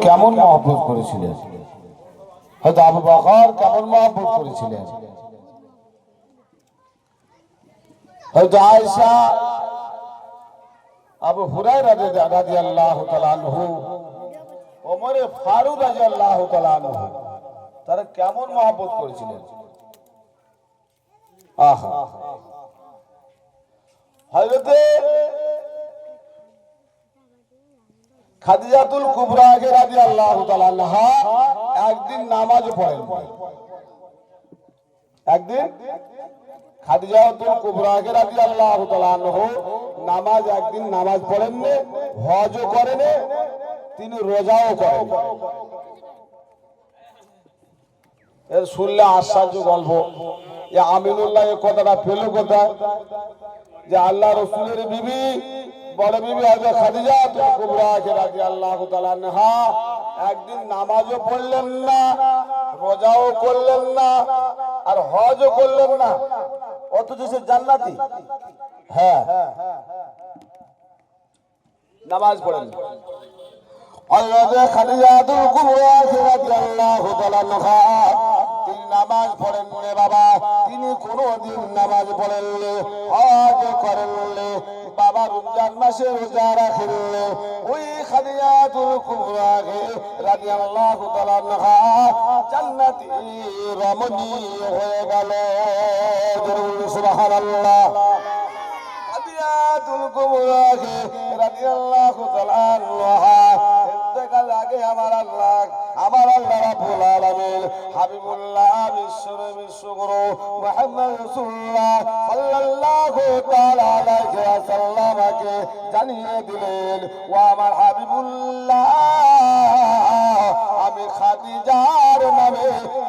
কেমন মহব্বত করেছিলেন, হয়তো আবু বকর কেমন মহব্বত করেছিলেন, হয়তো আয়েশা, আবু হুরায়রা রাদিয়াল্লাহু তাআলা আনহু, ওমর ফারুক রাদিয়াল্লাহু তাআলা আনহু, তারা কেমন মহব্বত করেছিলেন। আহা, হযরতে খাদিজাতুল কুবরা রাদিয়াল্লাহু তাআলা আনহা একদিন নামাজ পড়েন। একদিন খাদিজাতুল কুবরা রাদিয়াল্লাহু তাআলা আনহু একদিন নামাজ পড়েন, হজও করেন, তিনি রোজাও করেন। এর শুনলে আশ্চর্য গল্প। আমিনুল্লাহ এই কথাটা পেল কোথায়? যে আল্লাহ রাসূলের বিবি, বড় বিবি হযরত খাদিজাতুল কুবরা রাদিয়াল্লাহু তাআলা আনহা একদিন নামাজও পড়লেন না, রোজাও করলেন না, আর হজও করলেন না, অথচ সে জান্নাতি। হ্যাঁ, নামাজ পড়েন। হযরত খাদিজাতুল কুবরা রাদিয়াল্লাহু তাআলা আনহা তিনি নামাজ পড়েন রে বাবা, তিনি কোনদিন নামাজ পড়েন নে, হজ করেন নে, বাবা রমজান মাসে রোজা রাখেন নে। ওই খাদিজাতুল কুবরা রাদিয়াল্লাহু তাআলা আনহা জান্নাতি রমণী হয়ে গেল। সুবহানাল্লাহ। খাদিজাতুল কুবরা রাদিয়াল্লাহু তাআলা আনহা ইন্তেকাল আগে আমার আল্লাহ রাব্বুল আলামিন হাবিবুল্লাহ বিশ্বগুরু মুহাম্মদ রাসূলুল্লাহ সাল্লাল্লাহু তাআলা আলাইহি ওয়াসাল্লামকে জানিয়ে দিলেন, ও আমার হাবিবুল্লাহ, আমি খাদিজার নামে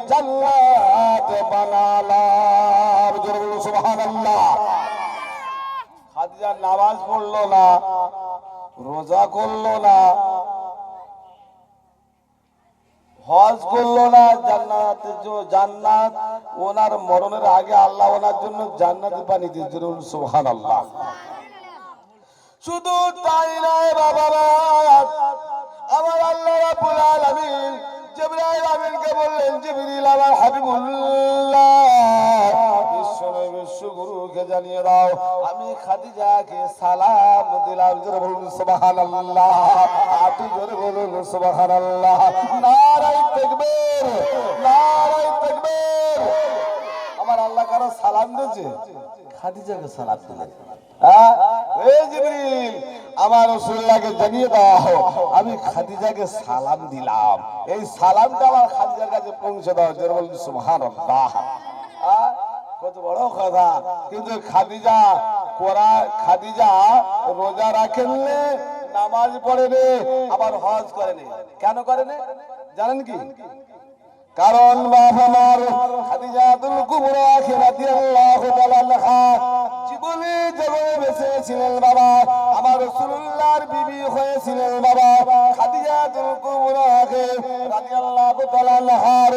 জান্নাত বানালাম। সুবহানাল্লাহ। খাদিজা নামাজ পড়লো না, রোজা করলো না, হজ করলো না, জান্নাত ওনার মরণের আগে আল্লাহ ওনার জন্য জান্নাত বানিয়ে দিয়েছেন। সুবহানাল্লাহ। শুধু তাই নয় বাবা, আমার আল্লাহ রাব্বুল আলামিন জিবরাইল আমিনকে বললেন, জিবরিল আমার হাবিবুল্লাহ বিশ্বগুরুকে জানিয়ে দাও আমি খাদিজাকে সালাম দিলাম। জোরে বলুন সুবহানাল্লাহ। আপনি জোরে বলুন সুবহানাল্লাহ। নারায়ে তাকবীর, নারায়ে তাকবীর। আমার আল্লাহ কারো সালাম দিয়েছে, খাদিজাকে সালাম দিলেন। এই জিবরিল আমার রাসূলুল্লাহকে জানিয়ে দাও আমি খাদিজাকে সালাম দিলাম, এই সালামটা আমার খাদিজার কাছে পৌঁছে দাও। জোরে বলুন সুবহানাল্লাহ। কত বড় কথা। কিন্তু খাদিজা রোজা রাখেন, নামাজ পড়েন, আবার হজ করেন। কেন করেন জানেন কি? কারণ আমার খাদিজাতুল কুবরা রাদিয়াল্লাহু তাআলা আনহা জীবনে জগতে বেঁচে ছিলেন বাবা, আমার রাসূলুল্লাহর বিবি হয়েছিলেন বাবা। খাদিজাতুল কুবরা রাদিয়াল্লাহু তাআলা আনহার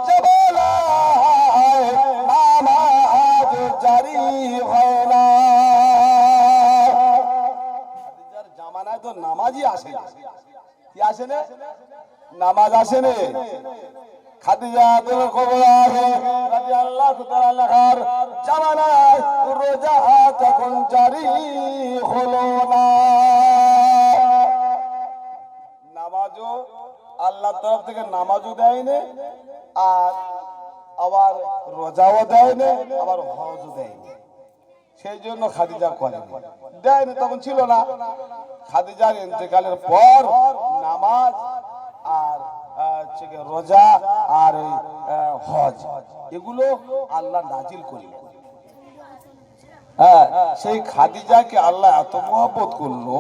জামানায় নামাজ জারি হয় না। খাদিজার জামানায় তো নামাজই আসে না। কি আসে না? নামাজ আসে না। খাদিজাতুল কুবরা রাদিয়াল্লাহু তাআলা আনহার জামানায় রোজা তখন জারি হলো না। নামাজও আল্লাহর তরফ থেকে নামাজও দেয় না, আর আবার রোজাও দেয় না, আবার হজও দেয় না। সেই জন্য খাদিজা করেন দেয় না, তখন ছিল না। খাদিজার ইন্তেকালের পর নামাজ আর রোজা আর হজ এগুলো আল্লাহ নাজিল করলেন। হ্যাঁ, সেই খাদিজাকে আল্লাহ এত মহব্বত করলো,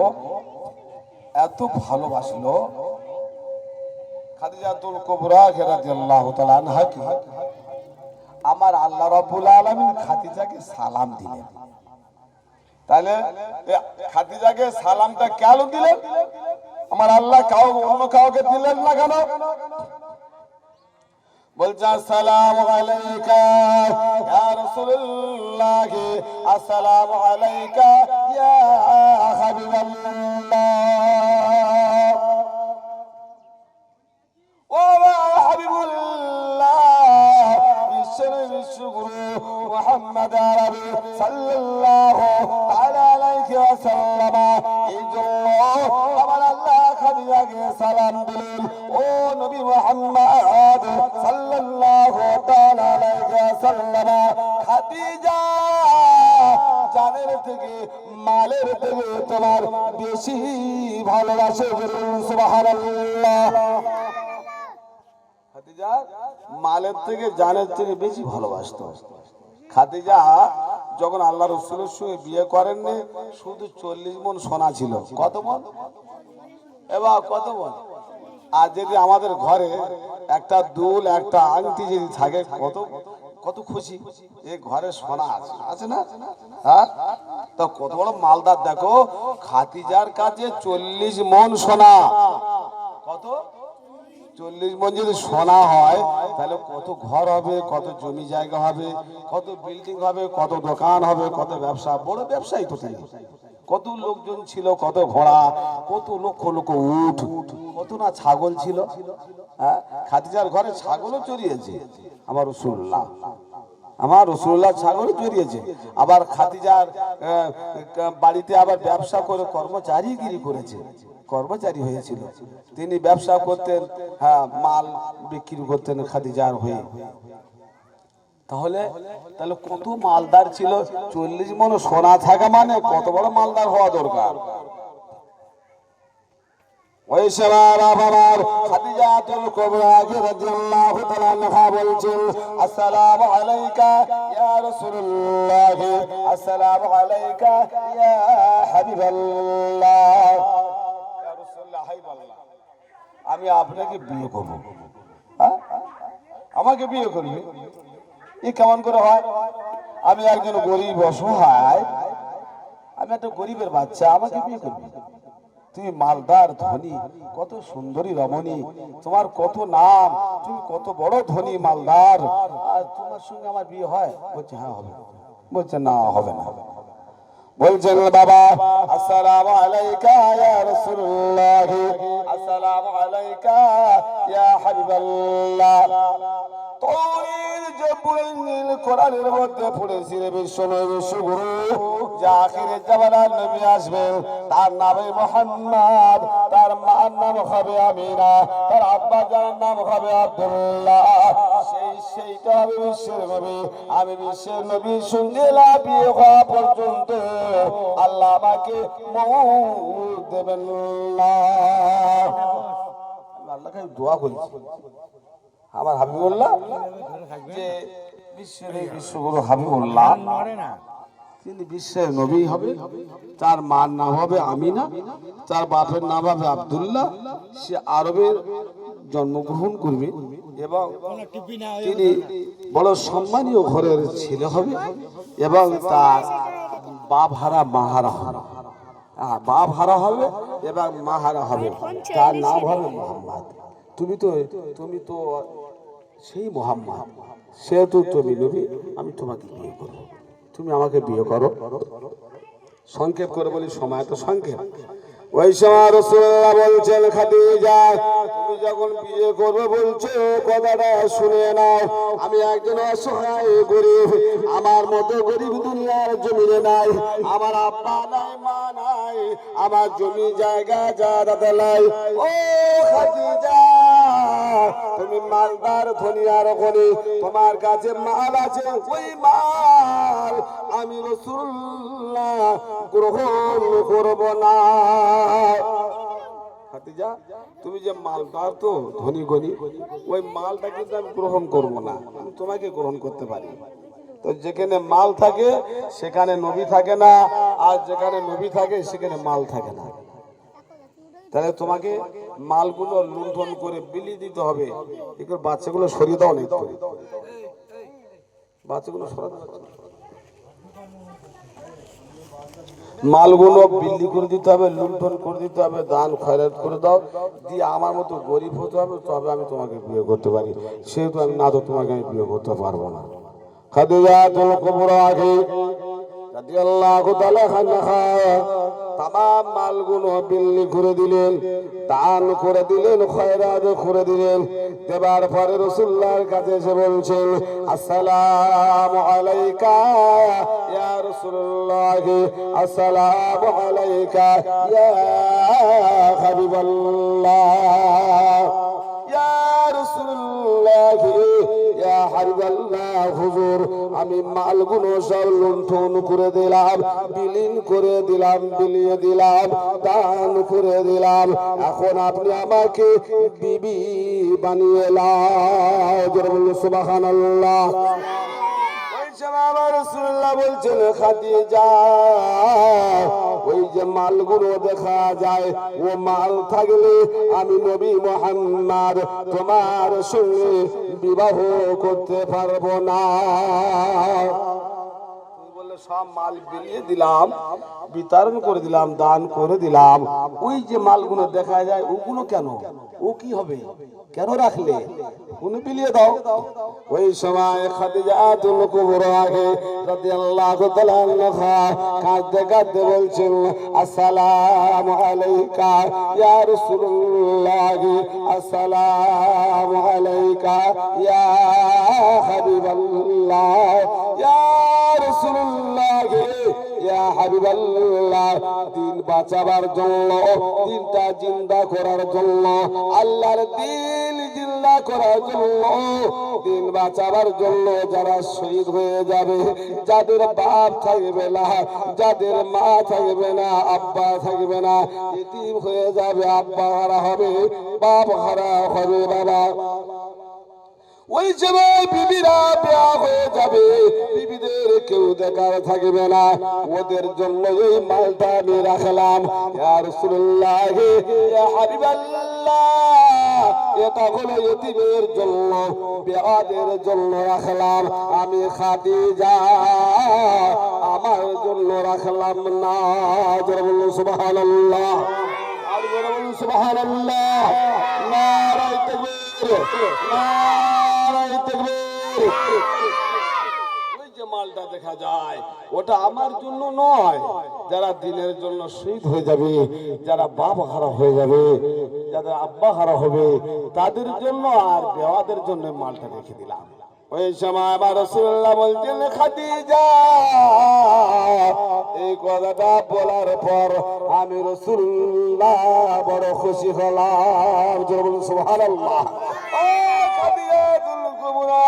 এত ভালোবাসলো। খাদিজাতুল কুবরা রাদিয়াল্লাহু তাআলা আনহা কি আমার আল্লাহ রাব্বুল আলামিন খাদিজাকে সালাম দিলেন। তাহলে খাদিজাকে সালামটা কেন দিলেন? আমার আল্লাহ অন্য কাউকে দিলেন না কেন? বলছে আসসালামু আলাইকা ইয়া রাসূলুল্লাহ, আসসালামু আলাইকা ইয়া হাবিবাল্লাহ। সাল্লাল্লাহু আলাইহি ওয়াসাল্লাম এই জন্য আমার আল্লাহ খাদিজাকে সালাম দিলেন, ও নবী মুহাম্মদ সাল্লাল্লাহু আলাইহি ওয়াসাল্লাম, খাদিজা জানের থেকে মালের থেকে তোমার বেশি ভালোবাসে। সুবহানাল্লাহ। খাদিজা মালের থেকে জানের থেকে বেশি ভালোবাসতো। খাদিজা যখন আল্লাহ রাসূলের সঙ্গে বিয়ে করেননি, শুধু 40 মণ সোনা ছিল। কত মণ? এবার কত মণ? আর যদি আমাদের ঘরে একটা দুল একটা আংটি যদি থাকে, কত কত খুশি, এই ঘরে সোনা আছে, আছে না? হ্যাঁ, তো কত বড় মালদার দেখো, খাদিজার কাছে 40 মণ সোনা। কত? 40 মণ যদি সোনা হয়, তাহলে কত ঘর হবে, কত জমি জায়গা হবে, কত বিল্ডিং হবে, কত দোকান হবে, কত ব্যবসা, বড় ব্যবসায়ী তো তিনি। কত লোকজন ছিল, কত ঘোড়া, কত লক্ষ লক্ষ উট, কত না ছাগল ছিল। হ্যাঁ, খাদিজার ঘরে ছাগলও চড়িয়েছে আমার রাসূলুল্লাহ, আমার রাসূলুল্লাহ ছাগল চড়িয়েছে। আবার খাদিজার বাড়িতে আবার ব্যবসা করে কর্মচারীগিরি করেছে, কর্মচারী হয়েছিল। তিনি ব্যবসা করতেন, হ্যাঁ, মাল বিক্রি করতেন খাদিজার হয়ে। তাহলে তাহলে কত মালদার ছিল। 40 মণ সোনা থাকা মানে কত বড় মালদার হওয়া দরকার। ওই সময় আমার খাদিজাতুল কুবরা রাদিয়াল্লাহু তাআলা আনহা বলছেন, আসসালামু আলাইকা ইয়া রাসূলুল্লাহ, আসসালামু আলাইকা ইয়া হাবিবাল্লাহ। ইয়া রাসূলুল্লাহ, হাবিবাল্লাহ, আমি আপনাকে বিয়ে করব। আমাকে বিয়ে করবে? এ কেমন করে হয়? আমি একজন গরিব অসহায়, আমি একটা গরিবের বাচ্চা, আমাকে বিয়ে করবে? তুমি মালদার ধনী, কত সুন্দরী রমণী, তোমার কত নাম, তুমি কত বড় ধনী মালদার, আর তোমার সঙ্গে আমার বিয়ে হয়? বলছে হ্যাঁ হবে। বলছে না, হবে না। বলছেন বাবা, আসসালামু আলাইকা ইয়া রাসূলুল্লাহ, আসসালামু আলাইকা ইয়া হাবিবাল্লাহ। তোর যে বুইল কোরআনের মধ্যে পড়েছিল বিশ্বনবী বিশ্বগুরু যে আখিরের জামানার নবী আসবেন, তার নামে মুহাম্মদ, তার মার নাম হবে আমিনা, তার আব্বা জানের নাম হবে আব্দুল্লাহ। সেইটা হবে বিশ্বের নবী। আমি বিশ্বের নবীর সঙ্গে বিয়ে হওয়া পর্যন্ত আল্লাহ আমাকে মউত দেবেন না। আল্লাহকে দোয়া করেছি আমার হাবিবুল্লাহ, যে বিশ্বের বিশ্বগুরু হাবিবুল্লাহ তিনি বিশ্বের নবী হবে, তার মার নাম হবে আমিনা, তার বাপের নাম হবে আব্দুল্লাহ। সে আরবের জন্মগ্রহণ করবে এবং তিনি বড় সম্মানীয় ঘরের ছেলে হবে এবং তার বাপ হারা মাহারা হবে, বাপ হারা হবে এবং মাহারা হবে। তার নাম হবে মুহাম্মদ। তুমি তো সেই মুহাম্মদ, সেহেতু তুমি নবী, আমি তোমাকে বিয়ে করবো, তুমি আমাকে বিয়ে করো। সংক্ষেপ করে বলি, সময় তো সংক্ষেপ। ওই সময় রাসূলুল্লাহ বলছেন, খাদিজা তুমি যখন বিয়ে করবে বলছো, কথাটা শুনে নাও। আমি একজন অসহায় গরিব, আমার মতো গরিব দুনিয়ার জমিনে নাই। আমার আব্বা নাই, মা নাই, আমার জমি জায়গা জায়গা নাই। ও খাদিজা, তুমি মালদার ধনী আর গনি, তোমার কাছে মাল আছে, ওই মাল আমি রাসূলুল্লাহ গ্রহণ করব না। খাদিজা, তুমি যে মালদার তো ধনী গনি, ওই মালটা কিন্তু আমি গ্রহণ করব না, আমি তোমাকে গ্রহণ করতে পারি। তো যেখানে মাল থাকে সেখানে নবী থাকে না, আর যেখানে নবী থাকে সেখানে মাল থাকে না। তাহলে তোমাকে মালগুলো লুণ্ঠন করে বিলিয়ে দিতে হবে। এগুলো বাচ্চাগুলো সরিয়ে দাও, নেই বাচ্চাগুলো সরা দাও, মালগুলো বিলি করে দিতে হবে, লুণ্ঠন করে দিতে হবে, দান খয়রাত করে দাও, দিয়ে আমার মতো গরিব হতে হবে, তবে আমি তোমাকে বিয়ে করতে পারি। সেহেতু আমি না, তো তোমাকে আমি বিয়ে করতে পারবো না। খাদিজাতুল কুবরা রাদিয়াল্লাহু তাআলা আনহা তামাম মালগুলো বিলি করে দিলেন, দান করে দিলেন, খয়রাত করে দিলেন। দেবার পরে রাসূলুল্লাহর কাছে এসে বলছেন, আসসালামু আলাইকা ইয়া রাসূলুল্লাহ, আসসালামু আলাইকা ইয়া হাবিবাল্লাহ, ইয়া রাসূলুল্লাহ, ইয়া হাবিবাল্লাহ। হুজুর, আমি মালগুলো সব লুণ্ঠন করে দিলাম, বিলীন করে দিলাম, বিলিয়ে দিলাম, দান করে দিলাম। এখন আপনি আমাকে বিবি বানিয়ে লাও। সুবহানাল্লাহ। আমার রাসূলুল্লাহ বলছেন, খাদিজা, ওই যে মালগুলো দেখা যায়, ও মাল থাকলে আমি নবী মুহাম্মদ তোমার সঙ্গে বিবাহ করতে পারবো না। সব মাল বিলিয়ে দিলাম, বিতরণ করে দিলাম, দান করে দিলাম। ওই যে মালগুলো দেখা যায়, ওগুলো কেন? ও কি হবে? কেন রাখলে? উনি বিলিয়ে দাও। ওই সময় খাদিজাতুল কুবরা রাদিয়াল্লাহু তাআলা আনহা কাঁদতে কাঁদতে বলছেন, আসসালামু আলাইকা ইয়া রাসূলুল্লাহ, আসসালামু আলাইকা ইয়া হাবিবাল্লাহ, ইয়া রাসূলুল্লাহ, ইয়া হাবিবাল্লাহ। দিন বাঁচাবার জন্য, দিনটা জিন্দা করার জন্য, আল্লাহর দিন জিন্দা করার জন্য, দিন বাঁচাবার জন্য যারা শহীদ হয়ে যাবে, যাদের বাপ থাকবে না, যাদের মা থাকবে না, আব্বা থাকবে না, ইতিম হয়ে যাবে, আব্বা হারা হবে, বাপ হারা হবে। বাবা, ওই সময় বিবিরা বিয়া হয়ে যাবে, বিবিদের কেউ দেখার থাকবে না, ওদের জন্য এই মালটা আমি রাখলাম। ইয়া রাসূলুল্লাহ, ইয়া হাবিবাল্লাহ, এটা হলো ইতিমের জন্য, বিয়াদের জন্য রাখলাম আমি। খাদিজা, আমার জন্য রাখলাম না। জোরে বলুন সুবহানাল্লাহ, আর জোরে বলুন সুবহানাল্লাহ। নারায়ে তাকবীর, নারায়ে তাকবীর। ওই যে মালটা দেখা যায়, ওটা আমার জন্য নয়। যারা দিনের জন্য শহীদ হয়ে যাবে, যারা বাপ হারা হয়ে যাবে, যাদের আব্বা হারা হবে, তাদের জন্য আর বেওয়াদের জন্য মালটা রেখে দিলাম। ওই সময় আমার রাসূলুল্লাহ বলছেন, খাদিজা, এই কথাটা বলার পর আমি রাসূলুল্লাহ বড় খুশি হলাম। জোরে বলুন সুবহানাল্লাহ। ও খাদিজাতুল কুবরা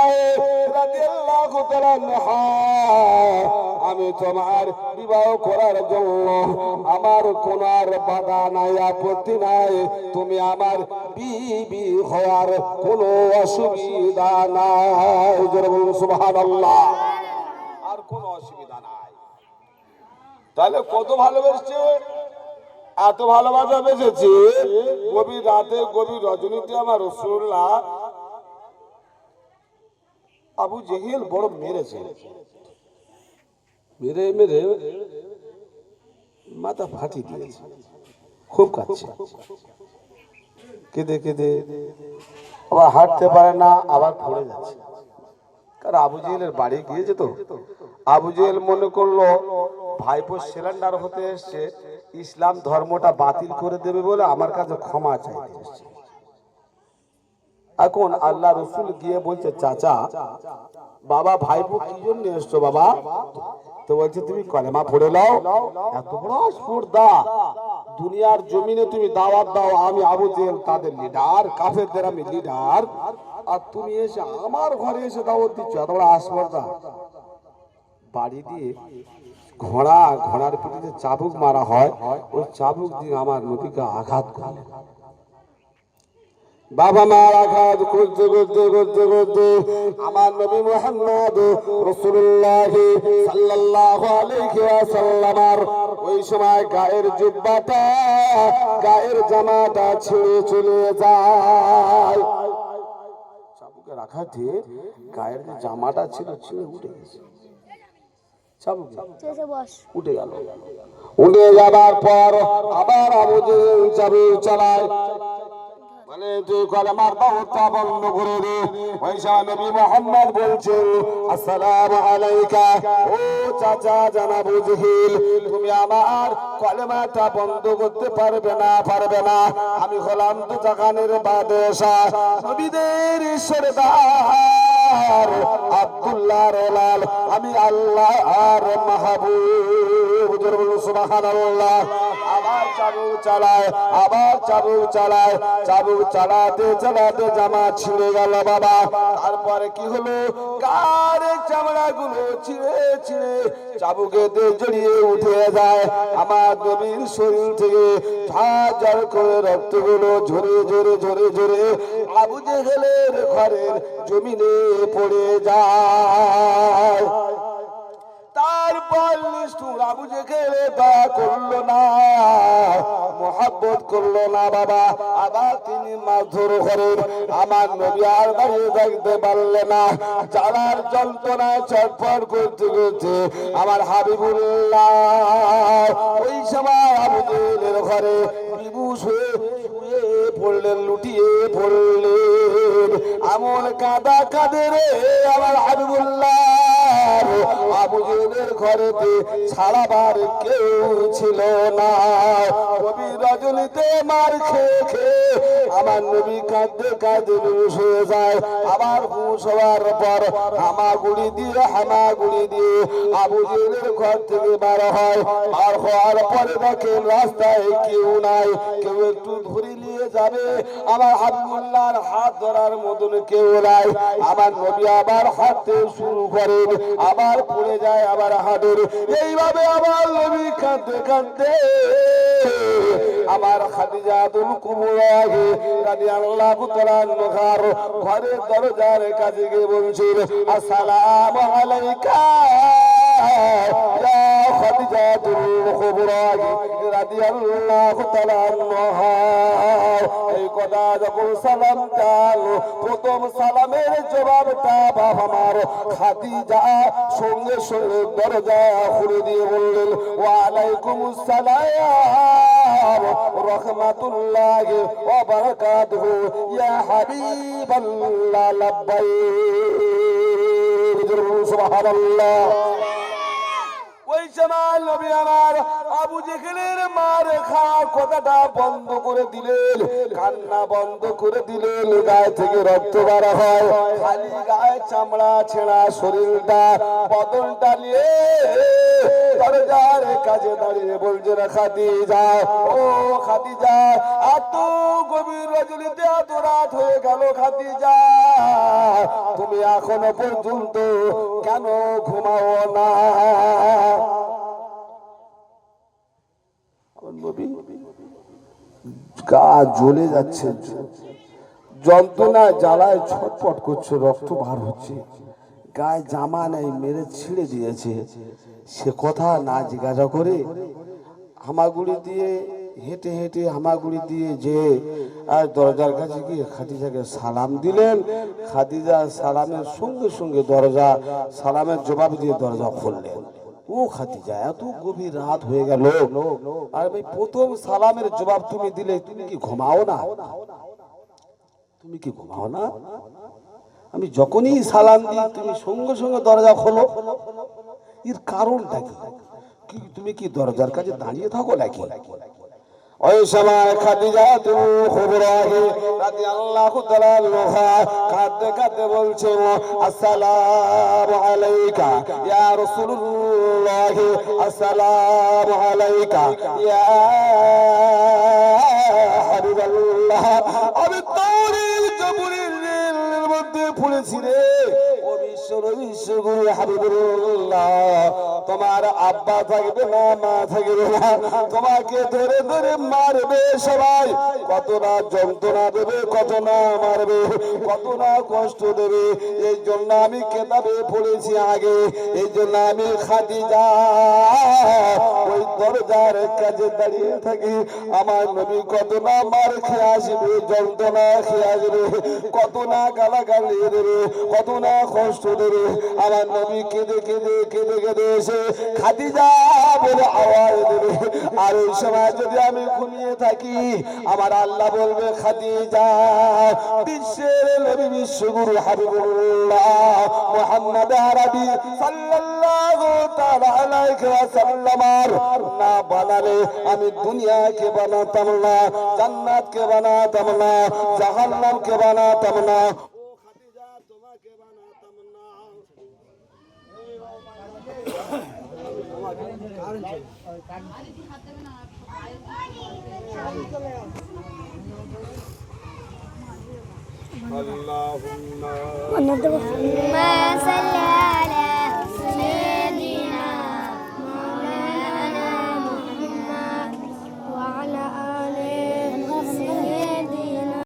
রাদিয়াল্লাহু তাআলা আনহা, আমি তোমার বিবাহ করার জন্য আমার কোন আর বাধা নাই, আপত্তি নাই। তুমি আমার বিবি হওয়ার কোনো অসুবিধা নাই। জোরে বলুন সুবহানাল্লাহ। আর কোনো অসুবিধা নাই। তাহলে কত ভালোবেসেছে, এত ভালোবাসা বেসেছে। গভীর রাতে, গভীর রজনীতে আমার রাসূলুল্লাহ আবু জেহেল বড় মেরেছে, মেরে মেরে মাথা ফাটিয়ে দিয়েছে। খুব কাঁদছে, কেঁদে কেঁদে আবার হাঁটতে পারে না, আবার পড়ে যাচ্ছে। কারণ আবু জেহেলের বাড়ি গিয়েছে তো, আবু জেহেল মনে করলো ভাইপো সিলিন্ডার হতে এসছে, ইসলাম ধর্মটা বাতিল করে দেবে বলে আমার কাছে ক্ষমা চাইতে এসছে। এখন আল্লাহ রসুল গিয়ে বলছে, চাচা, বাবা ভাইপো কি জন্য এসছো বাবা? তো বলছে, তুমি কলেমা পড়ে নাও। এত বড় স্পর্ধা, দুনিয়ার জমিনে তুমি দাওয়াত দাও, আমি আবু জেহেল তাদের লিডার, কাফেরদের আমি লিডার, আর তুমি এসে আমার ঘরে এসে দাওয়াত দিচ্ছ, এত বড় স্পর্ধা। বাড়ি দিয়ে ঘোড়ার পিঠিতে চাবুক মারা হয়, ওই চাবুক দিয়ে আমার নবীকে আঘাত করলেন। বাবা মার আঘাত করতে করতে করতে করতে আমার নবী মুহাম্মদ রাসূলুল্লাহ সাল্লাল্লাহু আলাইহি ওয়াসাল্লামের ওই সময় গায়ের জুব্বাটা, গায়ের জামাটা ছিঁড়ে চলে যায়। চাবুকের আঘাতে গায়ের যে জামাটা ছিল ছিঁড়ে উঠে গেছে। চাবুক উঠে গেল। উঠে যাবার পর আবার আবু জেহেল চাবুক চালায়। বলে তুই কলেমার দাওয়াতটা বন্ধ করে দে। ওই সময় নবী মুহাম্মদ বলছেন আসসালামু আলাইকা, ও চাচা জান আবু জেহেল, তুমি আমার কলেমাটা বন্ধ করতে পারবে না। আমি হলাম দু জাহানের বাদশাহ, নবীদের সরদার, আব্দুল্লাহর ওলাল, আমি আল্লাহর মাহবুব। সুবহানাল্লাহ। আবার চাবুক চালাতে জামা ছিঁড়ে গেল বাবা। তারপরে কি হলো, গায়ের চামড়া গুলো ছিঁড়ে চাবুকে জড়িয়ে উঠে যায়। আমার নবীর শরীর থেকে ঝাঁঝার করে রক্তগুলো ঝরে আবু জেহেলের ঘরের জমিনে পড়ে যায়। তারপর নিষ্ঠুর আবু জেহেল দয়া করলো না, মহব্বত করলো না বাবা। আবার তিনি মারধর করেন। আমার নবী আর দাঁড়িয়ে থাকতে পারলে না, জ্বালার যন্ত্রণায় ছটফট করতে আমার হাবিবুল্লাহ ওই সময় আবু জেহেলের ঘরে বিবুস হয়ে শুয়ে পড়লেন, লুটিয়ে পড়লেন। এমন কাঁদে রে আমার হাবিবুল্লাহ। আবু জেহেলের ঘরেতে ছাড়াবার কেউ ছিল না। নবী রজনীতে মার খেয়ে আমার নবী কাঁদতে হুঁশ হয়ে যায়। আবার হুঁশ হওয়ার পর হামাগুড়ি দিয়ে আবু জেহেলের ঘর থেকে বার হওয়ার পরে দেখেন রাস্তায় কেউ নাই। কেউ একটু ধরে নিয়ে যাবে, আমার হাবিবুল্লাহর হাত ধরার মতন কেউ নাই। আমার নবী আবার হাঁটতে শুরু করেন, আবার পড়ে যায়, আবার হাঁটেন। এইভাবে আমার নবী কাঁদতে আমার খাদিজাতুল কুবরা রাদিয়াল্লাহু তাআলা আনহার ঘরের দরজার কাছে গিয়ে বলছেন আসসালামু আলাইকা ইয়া খাদিজাতুল কুবরা রাদিয়াল্লাহু তাআলা আনহা। এই কথা যখন সালাম দাও, প্রথম সালামের জবাবটা বাবা আমার খাদিজা সঙ্গে সঙ্গে দরজা খুলে দিয়ে বললেন ওয়া আলাইকুমুস সালাম রাহমাতুল্লাহি ওয়া বারাকাতুহু ইয়া হাবিবাল্লাহ লাব্বাইক। সুবহানাল্লাহ। ওই সময় নবী আমার আবু জেহেলের মার খাওয়া কথাটা বন্ধ করে দিলেন, কান্না বন্ধ করে দিলেন। গায়ে থেকে রক্ত বার হয়, খালি গায়ে চামড়া ছেঁড়া শরীরটা, বদনটা নিয়ে দরজার কাছে দাঁড়িয়ে বলছেন খাদিজা, ও খাদিজা, এত গভীর রজনীতে এত রাত হয়ে গেল খাদিজা, তুমি এখনো পর্যন্ত কেন ঘুমাও না? গা জ্বলে যাচ্ছে, যন্ত্রণা জ্বালায় ছটফট করছে, রক্ত বার হচ্ছে, গায়ে জামা নেই, মেরে ছিঁড়ে দিয়েছে। সে কথা না জিজ্ঞাসা করে হামাগুড়ি দিয়ে হেঁটে হামাগুড়ি দিয়ে যে আর দরজার কাছে গিয়ে খাদিজাকে সালাম দিলেন। খাদিজা সালামের সঙ্গে সঙ্গে সালামের জবাব দিয়ে দরজা খুললেন। ও খাদিজা, এত গভীর রাত হয়ে গেল, আর ভাই প্রথম সালামের জবাব তুমি দিলে, তুমি কি ঘুমাও না? আমি যখনই সালাম দিই তুমি সঙ্গে সঙ্গে দরজা খোলো, এর কারণটা কি? তুমি কি দরজার কাছে দাঁড়িয়ে থাকো নাকি? ওই সময় খাদিজাতুল কুবরা রাদিয়াল্লাহু তাআলা আনহা কাঁদতে বলছেন আসসালামু আলাইকা ইয়া রাসূলুল্লাহ, আসসালামু আলাইকা ইয়া হাবিবাল্লাহ। আমি তাওরীর জবুরের মধ্যে পড়েছি রে ও বিশ্বগুরু হাবিবুল্লাহ, তোমার আব্বা থাকবে না, মা থাকবে না, তোমাকে ধরে ধরে মারবে সবাই, কত না যন্ত্রণা দেবে, কত না মারবে, কত না কষ্ট দেবে। এই জন্য আমি কেতাবে পড়েছি আগে, এই জন্য আমি খাদিজা ওই দরজার কাছে দাঁড়িয়ে থাকি। আমার নবী কত না মার খেয়ে আসবে, যন্ত্রণা খেয়ে আসবে, কত না গালাগালি দেবে, কত না কষ্ট দেবে। আমার নবী কেঁদে কেঁদে কেঁদে কেঁদে এসে খাদিজা বলে আওয়াজ দেবে। আর ওই সময় যদি আমি ঘুমিয়ে থাকি, আমার আল্লাহ বলবে খাদিজা, বিশ্বের নবী বিশ্বগুরু হাবিবুল্লাহ মুহাম্মদ আরবি সাল্লাল্লাহু তাআলা আলাইহি ওয়াসাল্লাম না বানালে আমি দুনিয়াকে বানাতাম না, জান্নাতকে বানাতাম না, জাহান্নামকে বানাতাম না, ও খাদিজা তোমাকে বানাতাম না। اللهم